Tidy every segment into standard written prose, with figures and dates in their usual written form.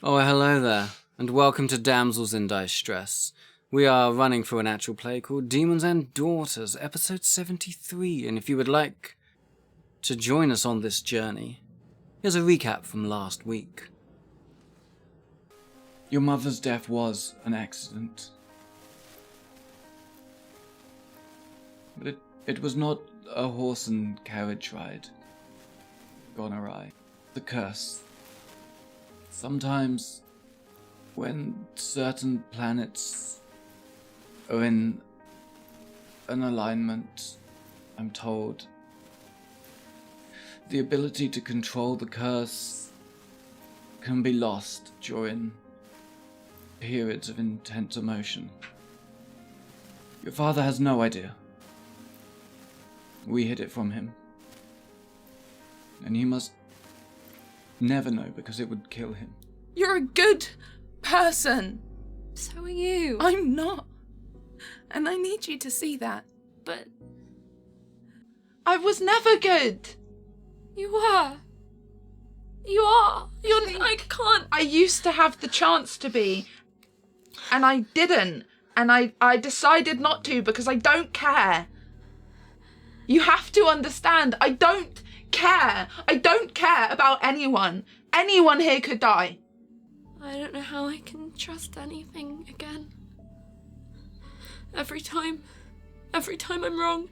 Oh, hello there, and welcome to Damsels in Dicestress. We are running through an actual play called Demons and Daughters, episode 73, and if you would like to join us on this journey, here's a recap from last week. Your mother's death was an accident. But it was not a horse and carriage ride gone awry. The curse. Sometimes, when certain planets are in an alignment, I'm told, the ability to control the curse can be lost during periods of intense emotion. Your father has no idea. We hid it from him. And he must never know because it would kill him. You're a good person. So are you. I'm not. And I need you to see that. But I was never good. you are. You are. I can't. I used to have the chance to be. And I didn't. And I decided not to because I don't care. You have to understand, I don't care. I don't care about anyone. Anyone here could die. I don't know how I can trust anything again. Every time I'm wrong.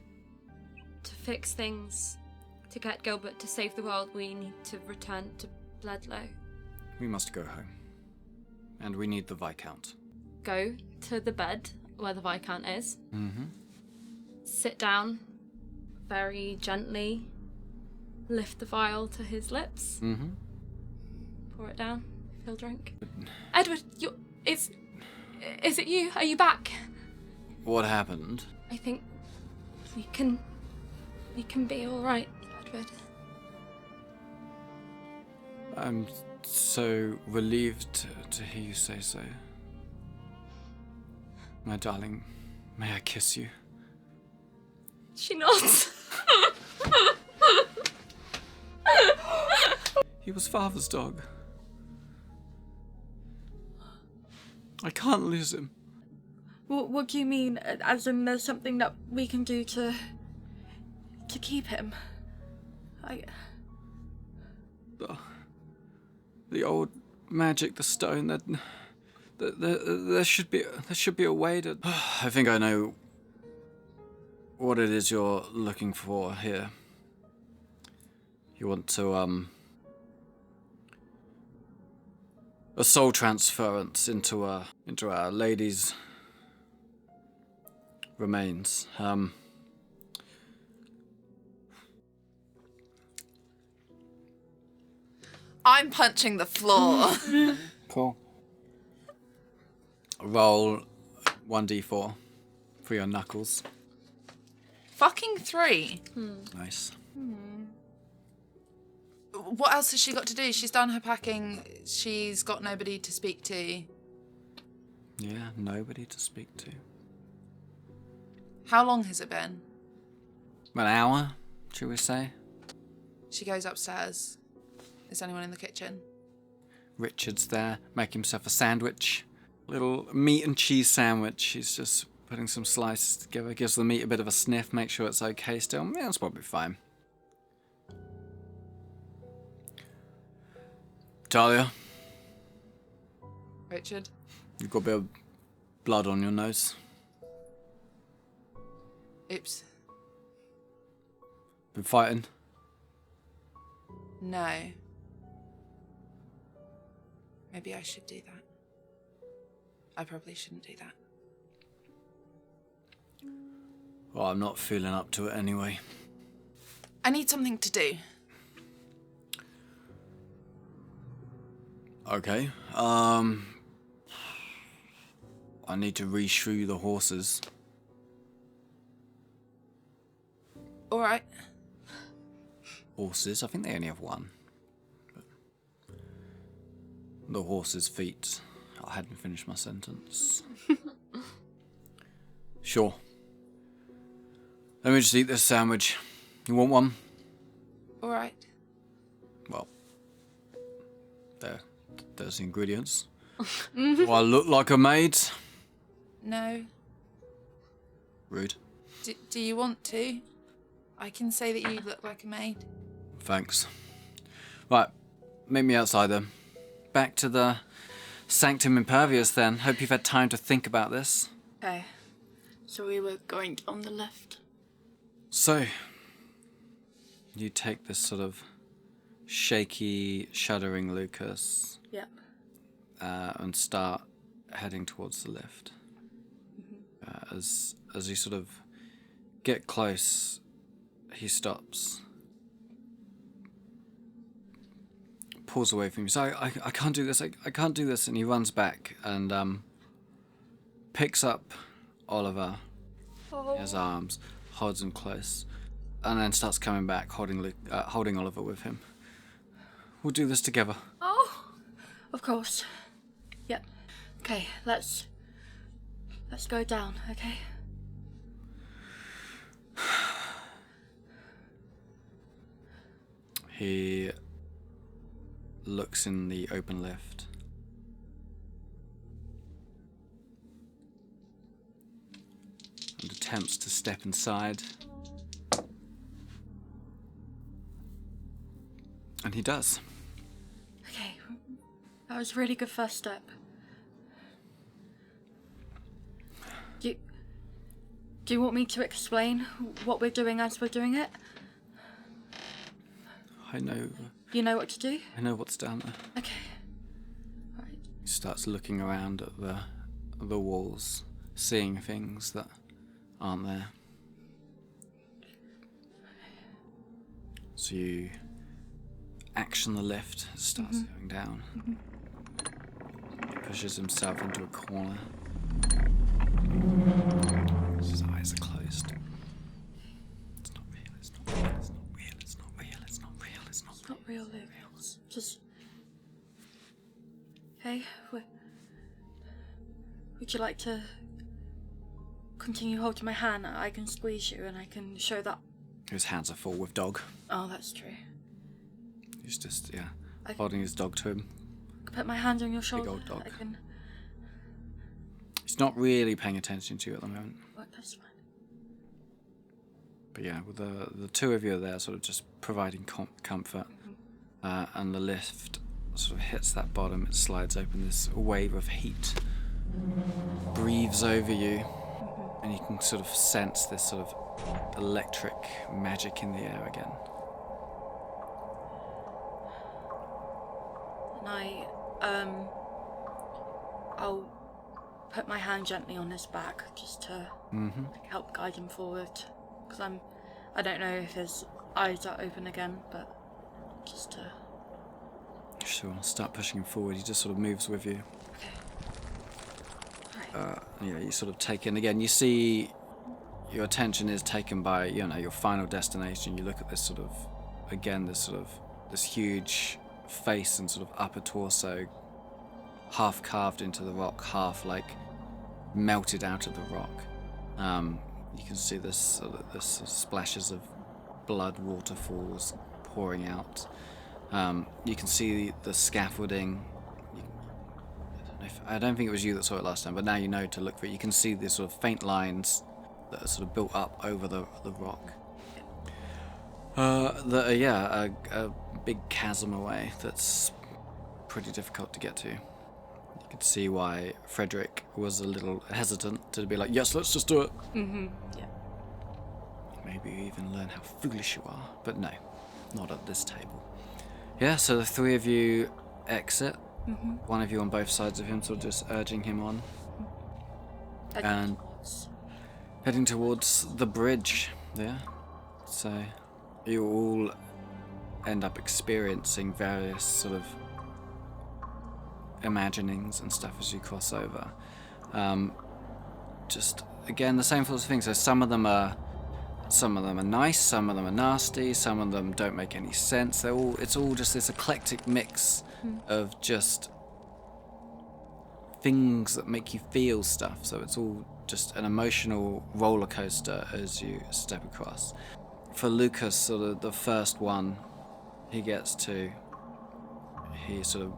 To fix things, to get Gilbert to save the world, we need to return to Bledlow. We must go home. And we need the Viscount. Go to the bed where the Viscount is. Mm-hmm. Sit down, very gently, lift the vial to his lips. Mm-hmm. Pour it down. Feel drunk. Edward, is it you? Are you back? What happened? I think we can be all right, Edward. I'm so relieved to hear you say so. My darling, may I kiss you? She nods. He was father's dog. I can't lose him. What do you mean? As in there's something that we can do to keep him? The old magic, the stone, that there should be a way to. I think I know what it is you're looking for here. You want to a soul transference into our lady's remains. I'm punching the floor. Cool. Roll 1d4 for your knuckles. Fucking 3. Nice. What else has she got to do? She's done her packing. She's got nobody to speak to. Yeah, nobody to speak to. How long has it been? An hour, should we say? She goes upstairs. Is anyone in the kitchen? Richard's there, making himself a sandwich. Little meat and cheese sandwich. He's just putting some slices together, gives the meat a bit of a sniff, make sure it's okay still. Yeah, it's probably fine. Talia, Richard? you've got a bit of blood on your nose. Oops. Been fighting? No. Maybe I should do that. I probably shouldn't do that. Well, I'm not feeling up to it anyway. I need something to do. Okay, I need to re-shoe the horses. All right. Horses? I think they only have one. But the horse's feet. I hadn't finished my sentence. Sure. Let me just eat this sandwich. You want one? All right. Well, there's the ingredients. Do I look like a maid? No. Rude. Do you want to? I can say that you look like a maid. Thanks. Right, meet me outside then. Back to the Sanctum Impervious then. Hope you've had time to think about this. Okay. So we were going on the left. So, you take this sort of shaky, shuddering Lucas Yep. and start heading towards the lift. As you sort of get close, he stops. Pulls away from you. So I can't do this. I can't do this. And he runs back and picks up Oliver in his arms, holds him close, and then starts coming back, holding Oliver with him. We'll do this together. Oh, of course. Yep. Okay, let's go down, okay? He looks in the open lift. And attempts to step inside. And he does. Okay, that was a really good first step. Do you want me to explain what we're doing as we're doing it? I know. You know what to do? I know what's down there. Okay. Right. He starts looking around at the walls, seeing things that aren't there. So you action the lift, it starts going down. He pushes himself into a corner. His eyes are closed. It's not real, it's not real, it's not real, it's not real, it's not real, it's not real. Not real, Luke. Just... Okay, would you like to continue holding my hand? I can squeeze you and I can show that... His hands are full with dog. Oh, that's true. He's just, holding his dog to him. I can put my hand on your shoulder. old dog. I can... He's not really paying attention to you at the moment. Well, that's fine. But yeah, with the two of you are there, sort of just providing comfort. And the lift sort of hits that bottom, it slides open, this wave of heat breathes over you, and you can sort of sense this sort of electric magic in the air again. And I'll put my hand gently on his back just to help guide him forward, because I don't know if his eyes are open again, but just to... Sure, start pushing him forward. He just sort of moves with you. Okay. Right. You sort of take in again. You see, your attention is taken by your final destination. You look at this sort of, again, this huge face and sort of upper torso, half carved into the rock, half like melted out of the rock. You can see this splashes of blood waterfalls pouring out. You can see the scaffolding. I don't think it was you that saw it last time, but now you know to look for it. You can see these sort of faint lines that are sort of built up over the rock. A big chasm away that's pretty difficult to get to. You could see why Frederick was a little hesitant to be like, yes, let's just do it. Mm-hmm. Yeah. Maybe you even learn how foolish you are, but no, not at this table. Yeah, so the three of you exit. One of you on both sides of him, sort of just urging him on. And heading towards the bridge, yeah? So you all end up experiencing various sort of imaginings and stuff as you cross over. Just, again, the same sorts of things. So some of them are nice, some of them are nasty, some of them don't make any sense. It's all just this eclectic mix of just things that make you feel stuff. So it's all just an emotional roller coaster as you step across. For Lucas, sort of the first one he gets to, he sort of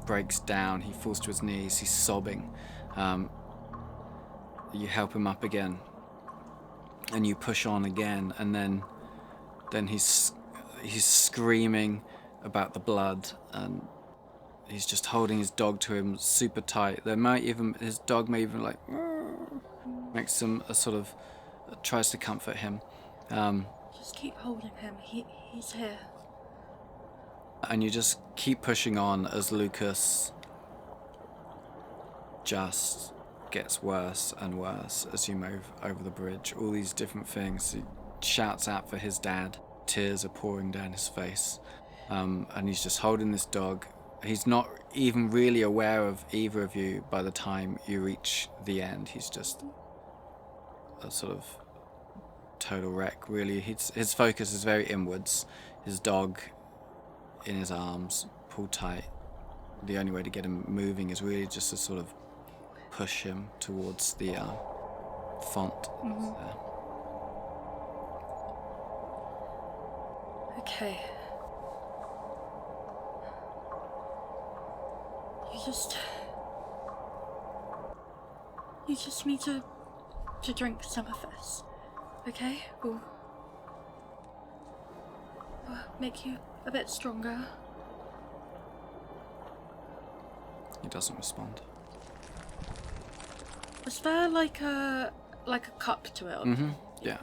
breaks down, he falls to his knees, he's sobbing. You help him up again, and you push on again, and then he's screaming about the blood, and he's just holding his dog to him super tight. His dog may even like makes him tries to comfort him. Just keep holding him. He's here. And you just keep pushing on as Lucas just gets worse and worse as you move over the bridge. All these different things. He shouts out for his dad. Tears are pouring down his face. And he's just holding this dog. He's not even really aware of either of you by the time you reach the end. He's just a sort of total wreck, really. His focus is very inwards. His dog in his arms, pulled tight. The only way to get him moving is really just to sort of push him towards the font. Mm-hmm. Okay. You just need to drink some of this, okay? We'll make you a bit stronger. He doesn't respond. Was there like a cup to it? Mm-hmm. Yeah.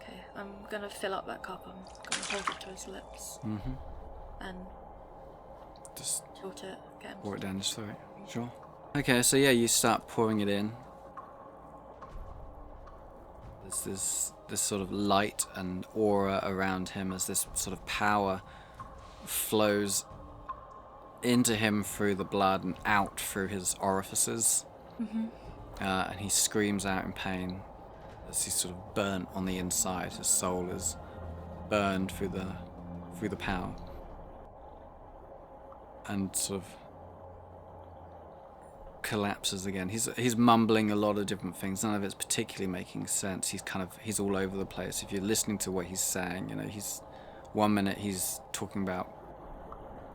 Okay, I'm gonna fill up that cup. I'm gonna hold it to his lips. Mm-hmm. And Just tilt it again. pour it down his throat. Sure. Okay, so yeah, you start pouring it in. There's this sort of light and aura around him as this sort of power flows into him through the blood and out through his orifices. Mm-hmm. And he screams out in pain as he's sort of burnt on the inside. His soul is burned through the power. And sort of collapses again. He's mumbling a lot of different things. None of it's particularly making sense. He's all over the place. If you're listening to what he's saying, he's 1 minute he's talking about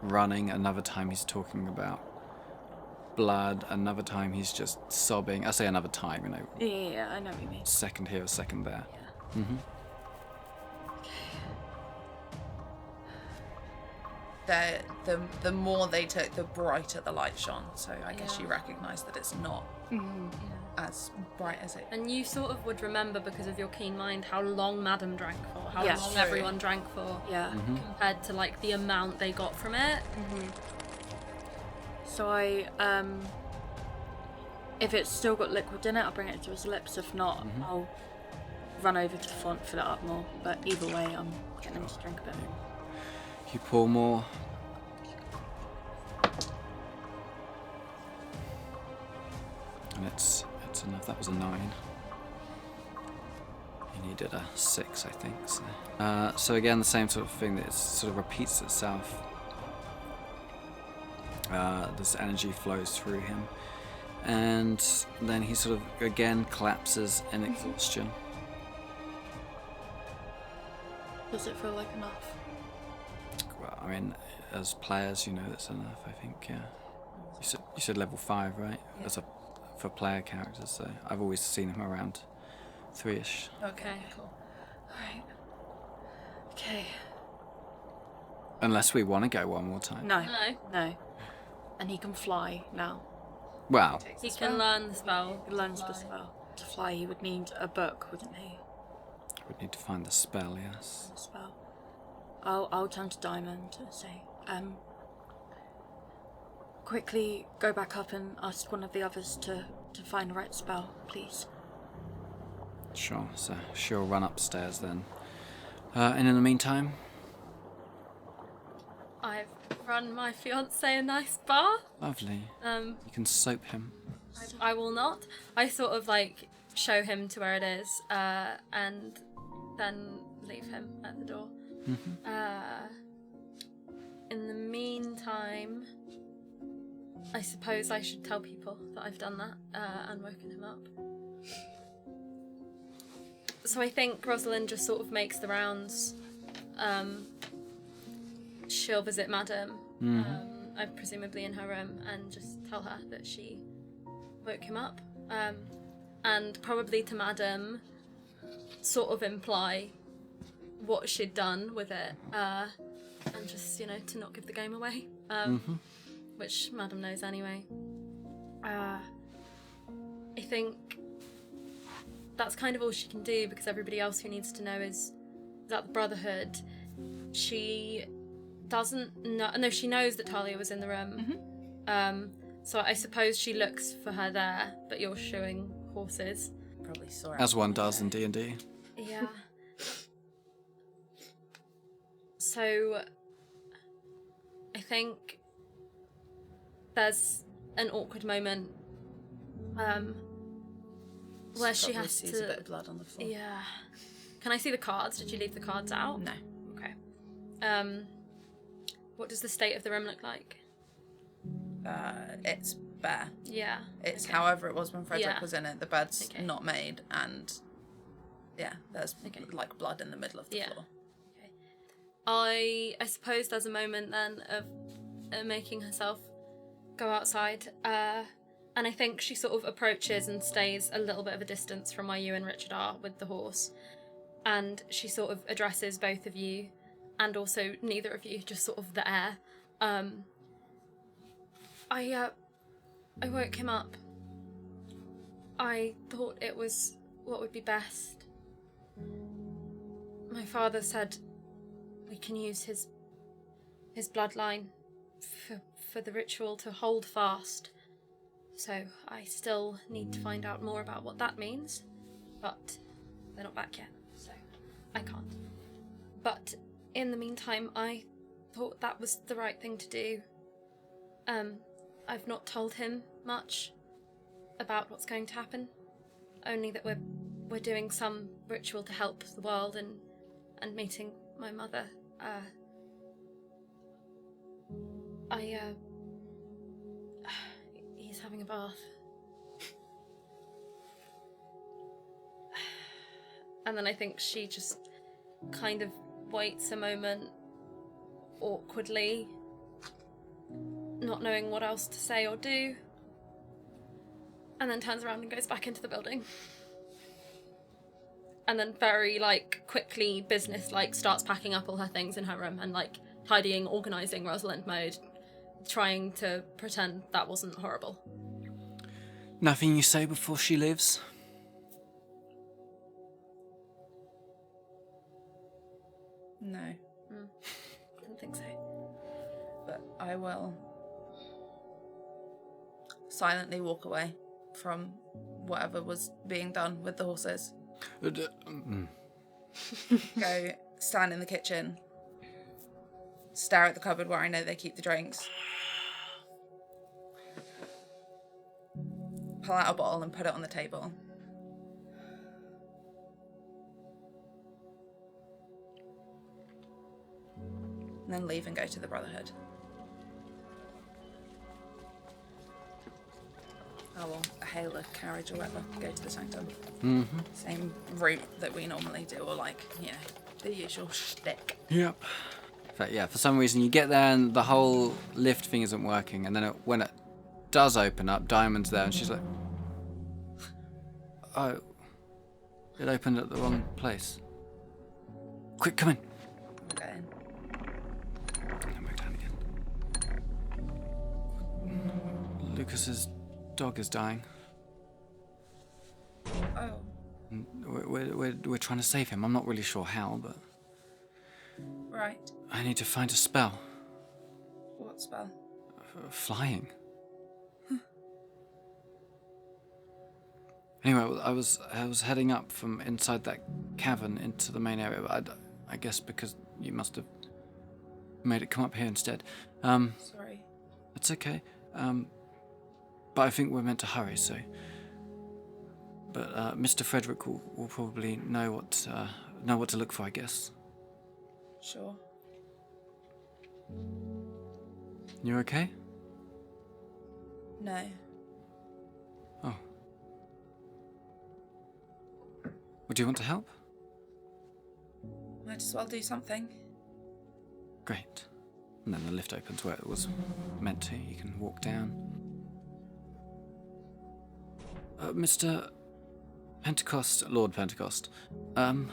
running, another time he's talking about blood, another time he's just sobbing. I say another time, Yeah, I know what you mean. second here, a second there. Yeah. Mm-hmm. The more they took, the brighter the light shone. So I guess you recognise that it's not as bright as it. And you sort of would remember, because of your keen mind, how long Madam drank for, how Yes. long True. everyone drank for, Yeah. Mm-hmm. compared to like the amount they got from it. Mm-hmm. So I, if it's still got liquid in it, I'll bring it to his lips. If not, I'll run over to the font, fill it up more. But either way, I'm getting him to drink a bit more. You pour more. And it's enough. That was a 9. You needed a 6, I think. So again, the same sort of thing. That it sort of repeats itself. This energy flows through him, and then he sort of again collapses in exhaustion. Does it feel like enough? Well, I mean, as players, that's enough. I think. Yeah. You said level 5, right? Yeah. For player characters, so I've always seen him around 3ish. Okay, cool. Alright. Okay. Unless we want to go one more time. No. And he can fly now. Well, He can learn the spell. He learns the spell. To fly, he would need a book, wouldn't he? we'd need to find the spell. Yes. The spell. I'll turn to Diamond and say, quickly go back up and ask one of the others to find the right spell, please. Sure. So she'll run upstairs then. And in the meantime, I've run my fiance a nice bar. lovely. You can soap him. I will not. I sort of like show him to where it is, and then leave him at the door. In the meantime, I suppose I should tell people that I've done that and woken him up. So I think Rosalind just sort of makes the rounds. she'll visit Madam, presumably in her room, and just tell her that she woke him up. And probably to Madam, sort of imply what she'd done with it, and just, to not give the game away, which Madam knows anyway. I think that's kind of all she can do, because everybody else who needs to know is that the Brotherhood, she doesn't know. No, she knows that Talia was in the room. So I suppose she looks for her there, but you're showing horses. Probably saw her. As one does in D&D. Yeah. So I think there's an awkward moment where she has sees to. a bit of blood on the floor. Yeah. Can I see the cards? Did you leave the cards out? No. Okay. What does the state of the room look like? It's bare. Yeah. It's okay. however it was when Frederick Yeah. was in it. The bed's Okay. not made, and there's Okay. like blood in the middle of the Yeah. floor. Okay. I suppose there's a moment then of making herself go outside, and I think she sort of approaches and stays a little bit of a distance from where you and Richard are with the horse, and she sort of addresses both of you, and also neither of you, just sort of the air. I woke him up. I thought it was what would be best. My father said we can use his bloodline for the ritual to hold fast. So I still need to find out more about what that means, but they're not back yet, so I can't. But in the meantime, I thought that was the right thing to do. I've not told him much about what's going to happen, only that we're doing some ritual to help the world and meeting my mother. He's having a bath. And then I think she just kind of waits a moment awkwardly, not knowing what else to say or do, and then turns around and goes back into the building. And then very, quickly, business-like, starts packing up all her things in her room and, tidying, organising Rosalind mode, trying to pretend that wasn't horrible. Nothing you say before she leaves? No, I don't think so. but I will silently walk away from whatever was being done with the horses. Go stand in the kitchen, stare at the cupboard where I know they keep the drinks, pull out a bottle and put it on the table. And then leave and go to the Brotherhood. I will hail a carriage or whatever, go to the sanctum. Mm-hmm. Same route that we normally do, or the usual shtick. Yep. But yeah, for some reason you get there and the whole lift thing isn't working, and then when it does open up, Diamond's there, and she's like, "Oh, it opened at the wrong place. Quick, come in." Okay. Come back down again. Lucas's dog is dying. Oh. And we're trying to save him. I'm not really sure how, but Right. I need to find a spell. What spell? Flying. Anyway, I was heading up from inside that cavern into the main area. But I guess because you must have made it come up here instead. Sorry. It's okay. But I think we're meant to hurry, so. But Mr. Frederick will probably know what to look for, I guess. Sure. You okay? No. Oh. Would you want to help? Might as well do something. Great. And then the lift opens where it was meant to. You can walk down. Mr. Pentecost, Lord Pentecost. You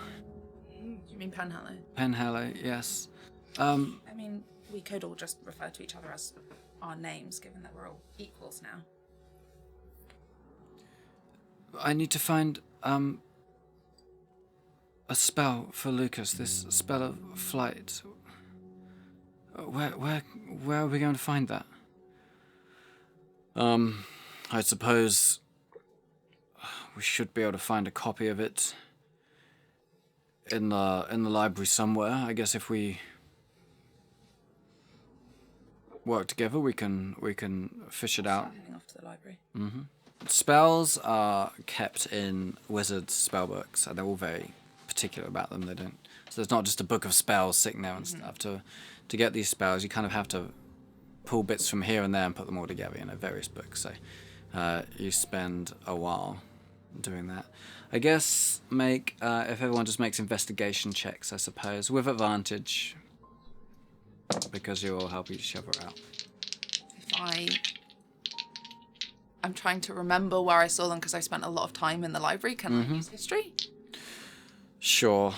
mean Penhallow? Penhallow, yes. I mean, we could all just refer to each other as our names, given that we're all equals now. I need to find a spell for Lucas. This spell of flight. Where are we going to find that? I suppose we should be able to find a copy of it in the library somewhere. I guess if we work together, we can fish it out. Heading off to the library. Spells are kept in wizards' spellbooks, and they're all very particular about them. They don't. So there's not just a book of spells sitting there and stuff. To get these spells, you kind of have to pull bits from here and there and put them all together in various books. So you spend a while doing that. I guess if everyone just makes investigation checks, I suppose, with advantage, because you're all helping each other out. I'm trying to remember where I saw them because I spent a lot of time in the library. Can I use history? Sure.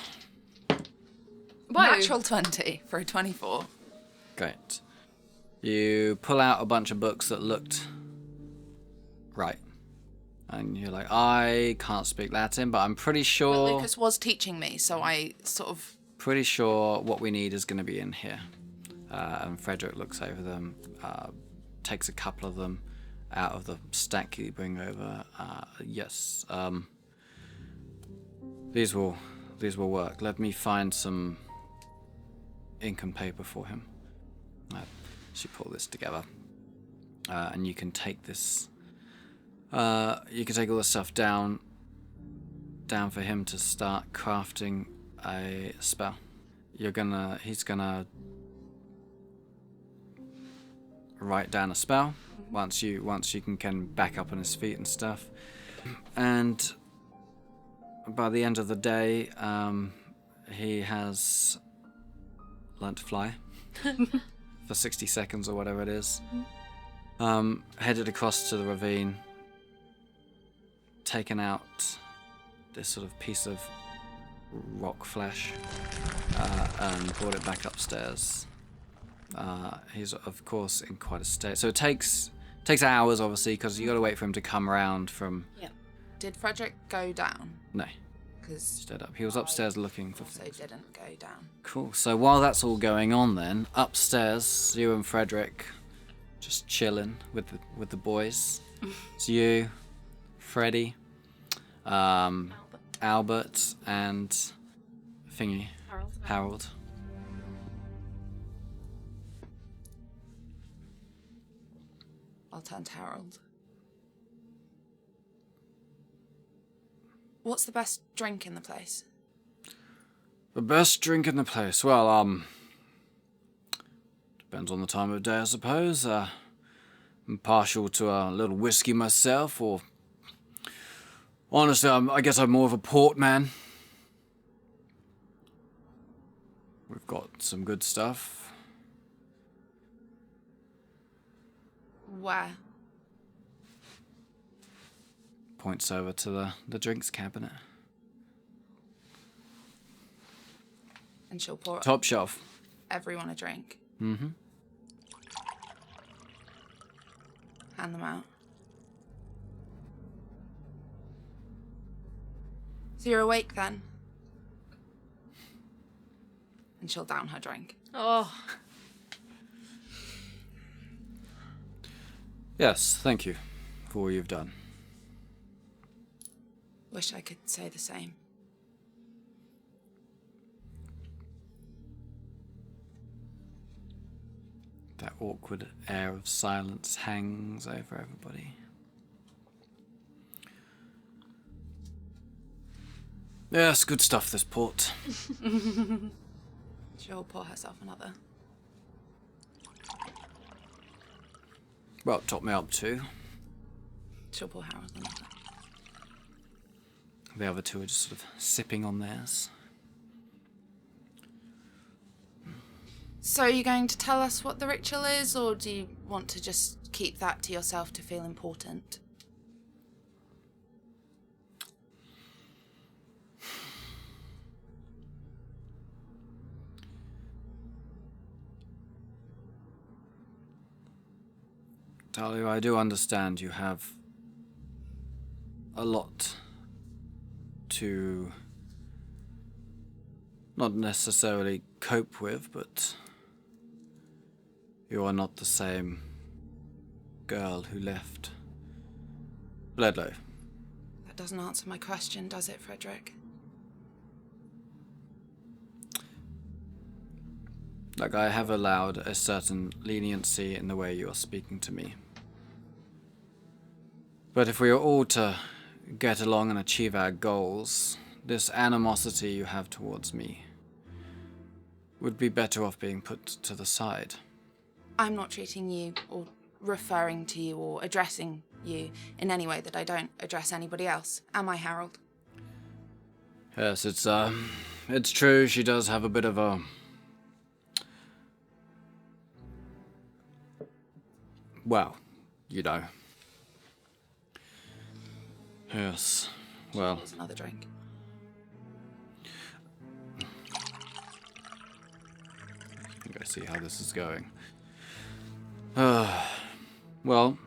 Whoa. Natural 20 for a 24. Great. You pull out a bunch of books that looked right. And you're like, I can't speak Latin, but I'm pretty sure... But Lucas was teaching me, so I sort of... Pretty sure what we need is going to be in here. And Frederick looks over them, takes a couple of them out of the stack you bring over. Yes. These will work. Let me find some ink and paper for him. She pull this together, and you can take this. You can take all the stuff down for him to start crafting a spell. He's gonna write down a spell once you can get him back up on his feet and stuff, and by the end of the day, he has learnt to fly for 60 seconds or whatever it is. Headed across to the ravine, taken out this sort of piece of rock flesh, and brought it back upstairs. He's of course in quite a state, so it takes hours obviously because you got to wait for him to come around from. Yeah. Did Frederick go down? No. Because Stood up. He was upstairs looking for also things. didn't go down. Cool. So while that's all going on, then upstairs, you and Frederick just chilling with the boys. It's you, Freddie, Albert, and Thingy, Harold. I'll turn to Harold. What's the best drink in the place? The best drink in the place? Well, depends on the time of day, I suppose. I'm partial to a little whiskey myself, or honestly, I guess I'm more of a port man. We've got some good stuff. Where? Points over to the drinks cabinet. And she'll pour Top shelf. everyone a drink. Mm-hmm. Hand them out. So you're awake then? And she'll down her drink. Oh. Yes, thank you for all you've done. Wish I could say the same. That awkward air of silence hangs over everybody. Yes, good stuff, this port. She'll pour herself another. Well, top me up too. She'll pour Harold another. The other two are just sort of sipping on theirs. So are you going to tell us what the ritual is, or do you want to just keep that to yourself to feel important? Talia, I do understand you have a lot to not necessarily cope with, but you are not the same girl who left Bledlow. That doesn't answer my question, does it, Frederick? Like, I have allowed a certain leniency in the way you are speaking to me. But if we are all to get along and achieve our goals, this animosity you have towards me would be better off being put to the side. I'm not treating you or referring to you or addressing you in any way that I don't address anybody else. Am I, Harold? Yes, it's true, she does have a bit of a... well, you know. Yes, well... Here's another drink. I think I see how this is going. Well,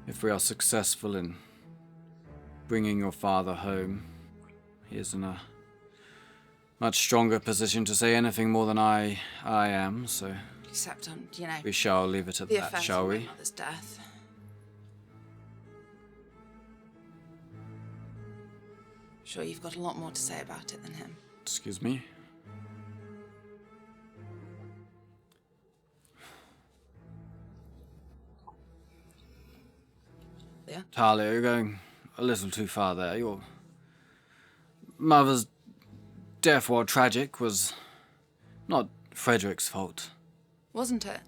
if we are successful in bringing your father home, he is in a much stronger position to say anything more than I am, so... Except on, you know, we shall leave it at the that, effect shall of my we? mother's death. Sure, you've got a lot more to say about it than him. Excuse me? Yeah? Talia, you're going a little too far there. Your mother's death, while tragic, was not Frederick's fault. Wasn't it?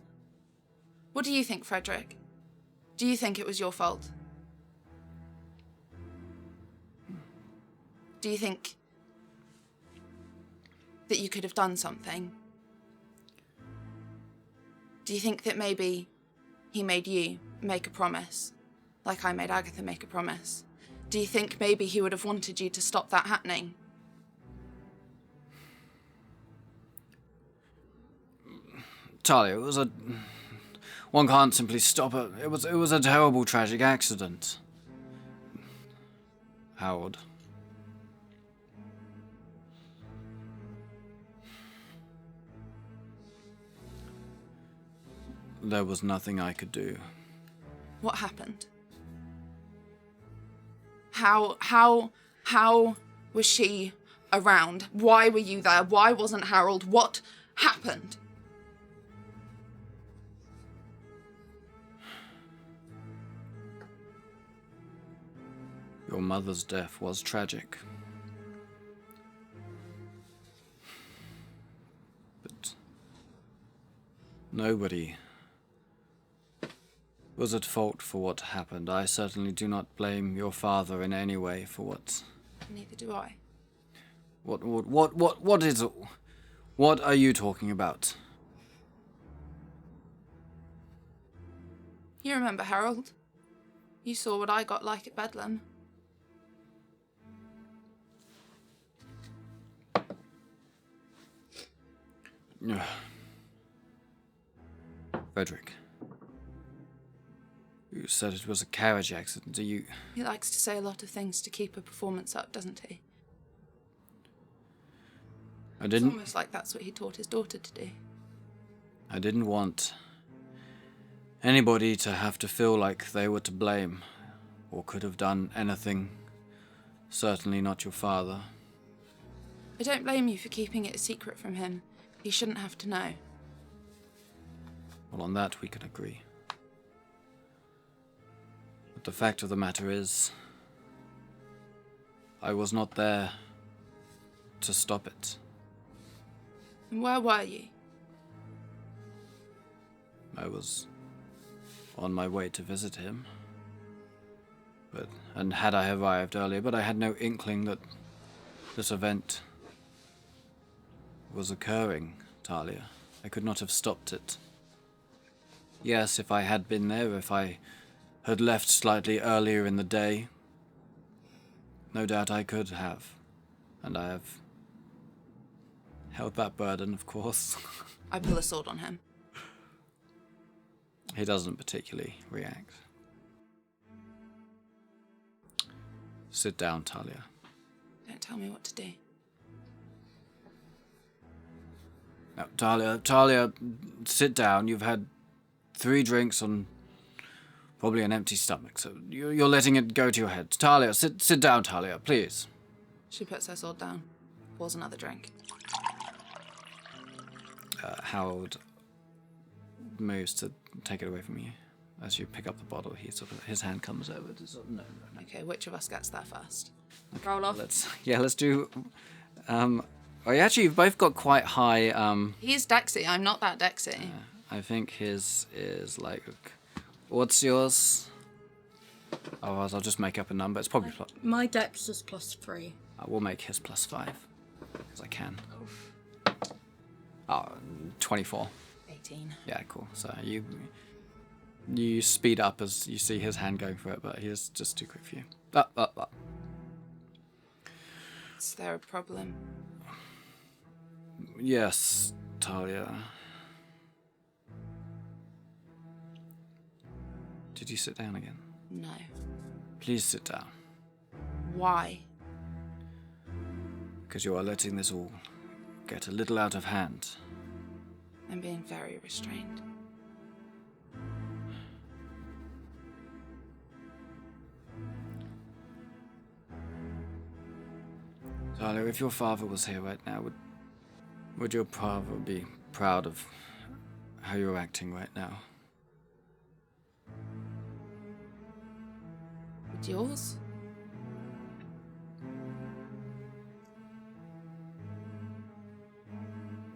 What do you think, Frederick? Do you think it was your fault? Do you think that you could have done something? Do you think that maybe he made you make a promise, like I made Agatha make a promise? Do you think maybe he would have wanted you to stop that happening? Talia, one can't simply stop it. It was a terrible, tragic accident. Howard. There was nothing I could do. What happened? How was she around? Why were you there? Why wasn't Harold? What happened? Your mother's death was tragic. But nobody was at fault for what happened. I certainly do not blame your father in any way for what... Neither do I. What are you talking about? You remember, Harold? You saw what I got like at Bedlam. Frederick. You said it was a carriage accident. He likes to say a lot of things to keep a performance up, doesn't he? I didn't... It's almost like that's what he taught his daughter to do. I didn't want anybody to have to feel like they were to blame or could have done anything. Certainly not your father. I don't blame you for keeping it a secret from him. He shouldn't have to know. Well, on that we can agree. But the fact of the matter is, I was not there to stop it. And where were you? I was on my way to visit him. And had I arrived earlier, but I had no inkling that this event was occurring, Talia. I could not have stopped it. Yes, if I had been there, if I had left slightly earlier in the day, no doubt I could have. And I have held that burden, of course. I pull a sword on him. He doesn't particularly react. Sit down, Talia. Don't tell me what to do. Now, Talia, sit down. You've had 3 drinks on probably an empty stomach, so you're letting it go to your head. Talia, sit down, Talia, please. She puts her sword down. Pours another drink. Harold moves to take it away from you. As you pick up the bottle, his hand comes over to sort of, no. Okay, which of us gets there first? Roll off. Let's do. Actually, you've both got quite high. He's Dexy. I'm not that Dexy. I think his is like. What's yours? Otherwise, I'll just make up a number. It's probably. My dex is +3. We'll make his +5 because I can. 24. 18. Yeah, cool. So you speed up as you see his hand going for it, but he's just too quick for you. Is there a problem? Yes, Talia. Did you sit down again? No. Please sit down. Why? Because you are letting this all get a little out of hand. I'm being very restrained. Talia, if your father was here right now, would your father be proud of how you're acting right now? Would yours?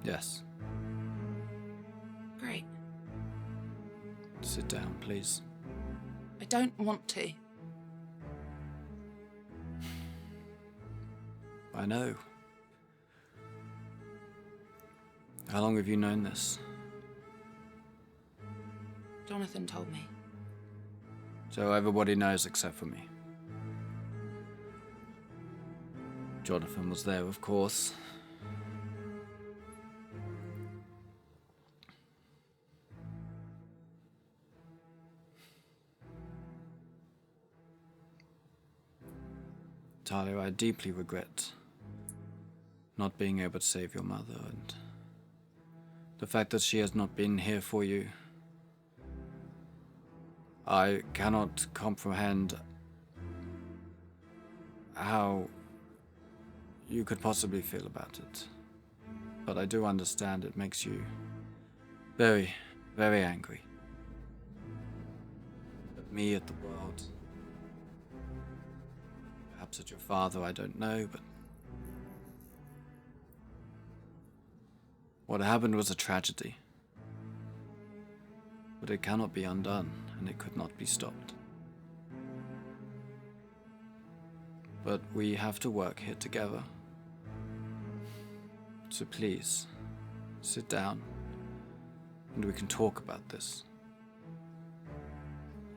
Yes. Great. Sit down, please. I don't want to. I know. How long have you known this? Jonathan told me. So everybody knows except for me. Jonathan was there, of course. Talia, I deeply regret not being able to save your mother, and the fact that she has not been here for you. I cannot comprehend how you could possibly feel about it, but I do understand it makes you very, very angry. At me, at the world. Perhaps at your father, I don't know, but what happened was a tragedy. But it cannot be undone, and it could not be stopped. But we have to work here together. So please, sit down, and we can talk about this.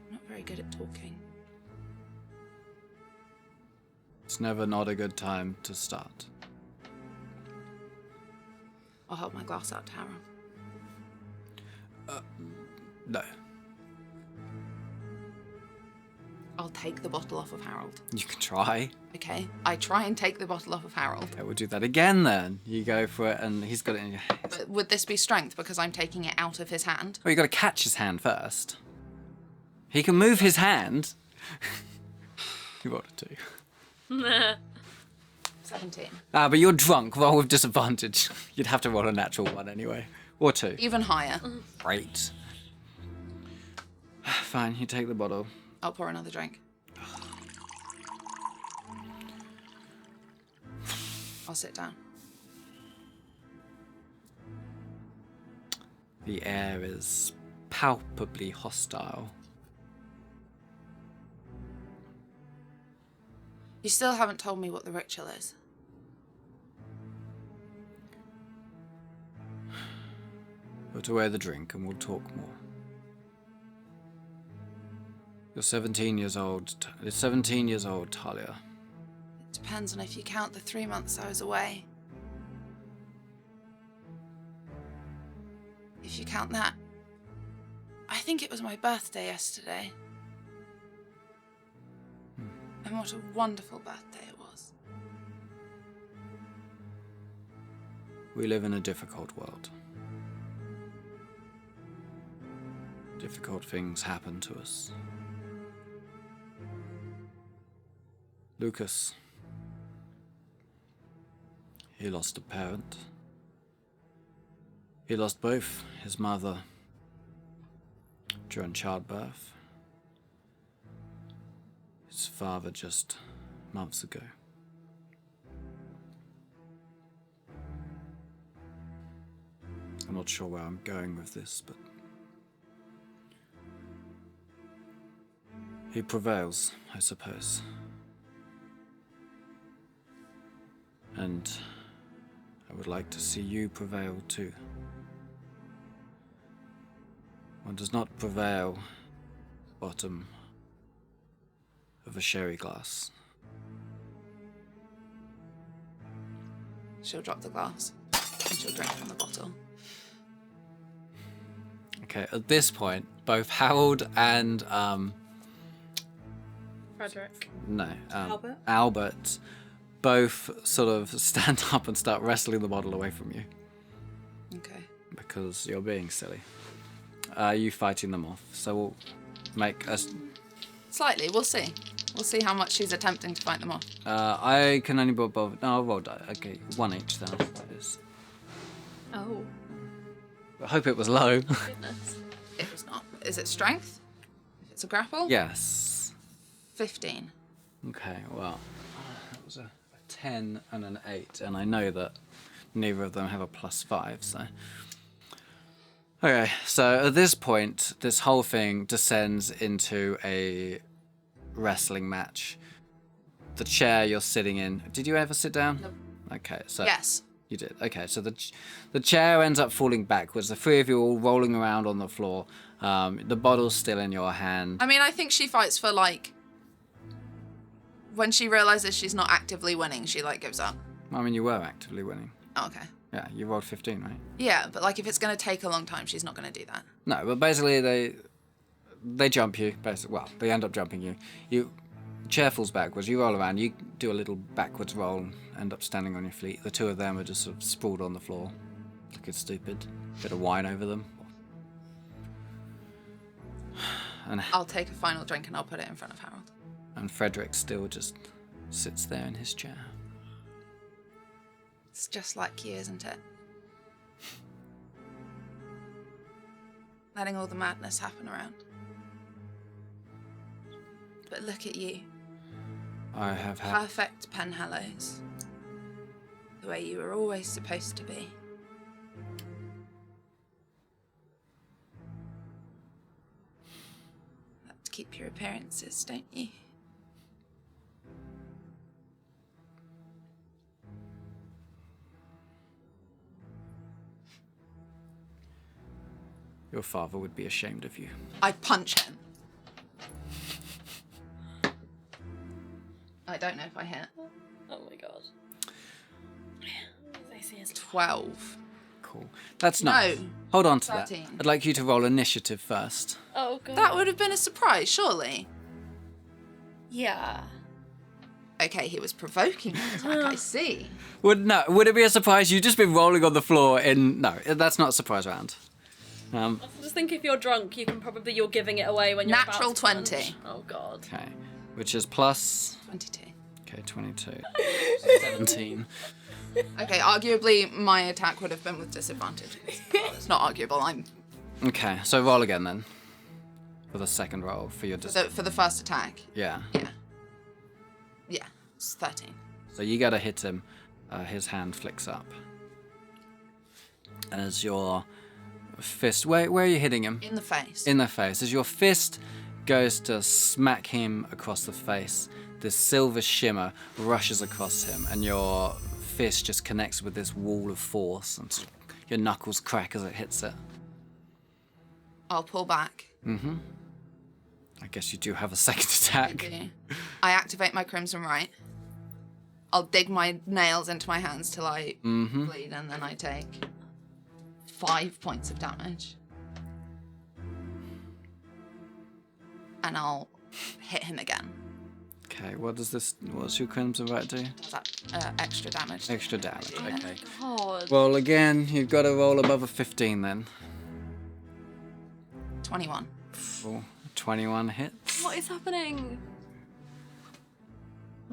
I'm not very good at talking. It's never not a good time to start. I'll hold my glass out to Harold. No. I'll take the bottle off of Harold. You can try. Okay, I try and take the bottle off of Harold. Okay, we'll do that again then. You go for it, and he's got it in your hand. But would this be strength because I'm taking it out of his hand? Well, you got to catch his hand first. He can move his hand. You rolled a 2. 17. But you're drunk. Roll with disadvantage. You'd have to roll a natural 1 anyway. Or 2. Even higher. Great. Fine, you take the bottle. I'll pour another drink. I'll sit down. The air is palpably hostile. You still haven't told me what the ritual is. Put away the drink and we'll talk more. You're 17 years old. It's 17 years old, Talia. It depends on if you count the 3 months I was away. If you count that, I think it was my birthday yesterday. And what a wonderful birthday it was. We live in a difficult world. Difficult things happen to us. Lucas. He lost a parent. He lost both his mother during childbirth. His father just months ago. I'm not sure where I'm going with this, but he prevails, I suppose. And I would like to see you prevail too. One does not prevail bottom of a sherry glass. She'll drop the glass and she'll drink from the bottle. Okay, at this point, both Harold and Frederick. Albert both sort of stand up and start wrestling the bottle away from you Okay. because you're being silly. You fighting them off, so we'll make us. Slightly, we'll see. We'll see how much she's attempting to fight them off. I can only roll both. No, I'll roll die. Okay, one each then. That is. Oh, I hope it was low. goodness. It was not. Is it strength? If it's a grapple? Yes. 15. Okay, well, that was a 10 and an 8, and I know that neither of them have a +5, so. Okay, so at this point, this whole thing descends into a wrestling match. The chair you're sitting in. Did you ever sit down? Nope. Okay, so. Yes. You did. Okay, so the chair ends up falling backwards. The three of you all rolling around on the floor. The bottle's still in your hand. I mean, I think she fights for, like, when she realizes she's not actively winning, she, like, gives up. I mean, you were actively winning. Oh, okay. Yeah, you rolled 15, right? Yeah, but, like, if it's going to take a long time, she's not going to do that. No, but basically they jump you. Basically, well, they end up jumping you. Chair falls backwards. You roll around. You do a little backwards roll. End up standing on your feet. The two of them are just sort of sprawled on the floor, looking stupid. Bit of wine over them. And I'll take a final drink and I'll put it in front of Harold. and Frederick still just sits there in his chair. It's just like you, isn't it? Letting all the madness happen around. But look at you. I have had. Perfect Penhallows. The way you were always supposed to be. Like to keep your appearances, don't you? Your father would be ashamed of you. I punch him. I don't know if I hit. Oh my god. This is 12. Cool. That's nice. No. Hold on to 13. that. I'd like you to roll initiative first. Oh god. That would have been a surprise, surely. Yeah. Okay, he was provoking the attack, I see. Would it be a surprise? You've just been rolling on the floor in... No, that's not a surprise round. I just think if you're drunk, you're giving it away when you're Natural about to 20. punch. Oh god. Okay. Which is plus... 22. Okay, 22. 17. Okay, arguably my attack would have been with disadvantage. Well, it's not arguable. I'm Okay, so roll again then. For the second roll, for your... for the first attack. Yeah. Yeah, it's 13. So you gotta hit him. His hand flicks up. As your fist... Where are you hitting him? In the face. In the face. As your fist goes to smack him across the face, this silver shimmer rushes across him, and your fist just connects with this wall of force, and your knuckles crack as it hits it. I'll pull back. Mm-hmm. I guess you do have a second attack. I activate my Crimson Right. I'll dig my nails into my hands till I bleed, and then I take 5 points of damage. And I'll hit him again. Okay, what's your Crimson Right do? Does that extra damage? Extra damage, okay. God. Well, again, you've got to roll above a 15 then. 21. Oh, 21 hits. What is happening?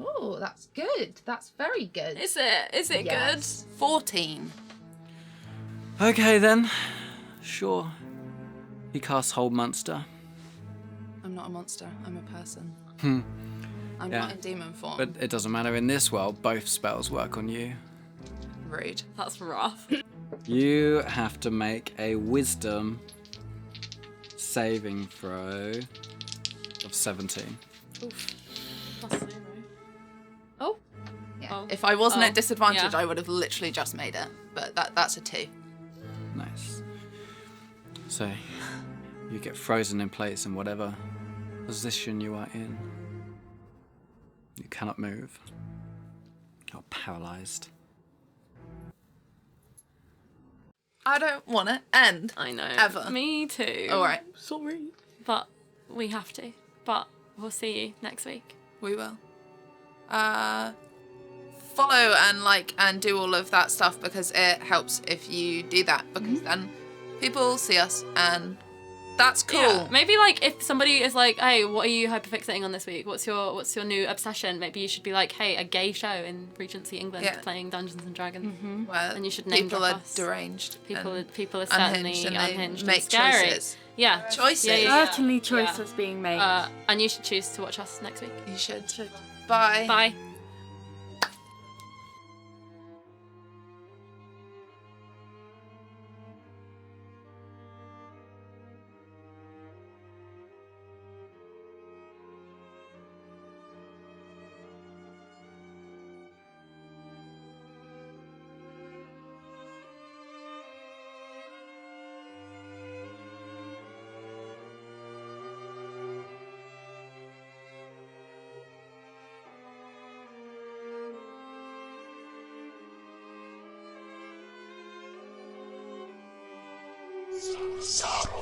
Oh, that's good. That's very good. Is it? Is it Yes. 14. Okay then, sure. He casts Hold Monster. I'm not a monster. I'm a person. Hmm. I'm Yeah. not in demon form. But it doesn't matter. In this world, both spells work on you. Rude. That's rough. You have to make a Wisdom saving throw of 17. Oof. Plus 0. Oh. Yeah. Oh. If I wasn't Oh, at disadvantage, yeah. I would have literally just made it. But that's a 2. Nice. So, you get frozen in place in whatever position you are in. You cannot move. You're paralyzed. I don't want to end. I know. Ever. Me too. All right. Sorry. But we have to. But we'll see you next week. We will. Follow and like and do all of that stuff because it helps if you do that because then people see us and that's cool. Yeah, maybe like if somebody is like, hey, what are you hyperfixating on this week? What's your new obsession? Maybe you should be like, hey, a gay show in Regency, England, playing Dungeons and Dragons. Where And you should name people drop are us. deranged. People and are certainly unhinged and they unhinged make and scary. choices. Yeah. Choices. Yeah. Certainly choices being made. And you should choose to watch us next week. You should. Bye. Bye. Sorry.